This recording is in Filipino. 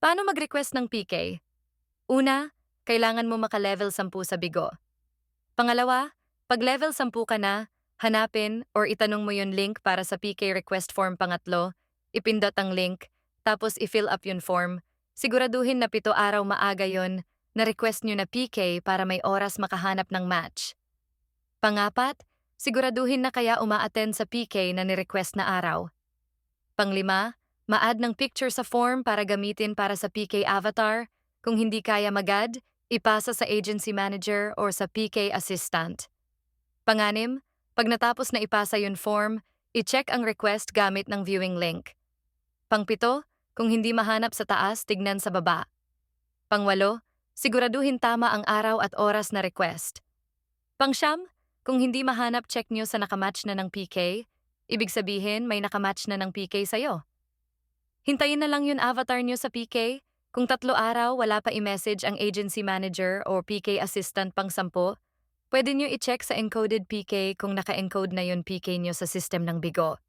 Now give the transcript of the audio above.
Paano mag-request ng PK? Una, kailangan mo maka-level 10 sa bigo. Pangalawa, pag level 10 ka na, hanapin or itanong mo yung link para sa PK request form. Pangatlo, ipindot ang link, tapos i-fill up yung form. Siguraduhin na 7 araw maaga yon na request nyo na PK para may oras makahanap ng match. Pangapat, siguraduhin na kaya uma-attend sa PK na ni-request na araw. Panglima, ma-add ng picture sa form para gamitin para sa PK avatar. Kung hindi kaya mag-add, ipasa sa agency manager or sa PK assistant. Panganim, pag natapos na ipasa yung form, i-check ang request gamit ng viewing link. Pangpito, kung hindi mahanap sa taas, tignan sa baba. Pangwalo, siguraduhin tama ang araw at oras na request. Pangsyam, kung hindi mahanap, check nyo sa nakamatch na ng PK. Ibig sabihin, may nakamatch na ng PK sa'yo. Hintayin na lang yung avatar nyo sa PK. Kung 3 araw wala pa i-message ang agency manager o PK assistant pang 10, pwede nyo i-check sa encoded PK kung naka-encode na yung PK nyo sa system ng bigo.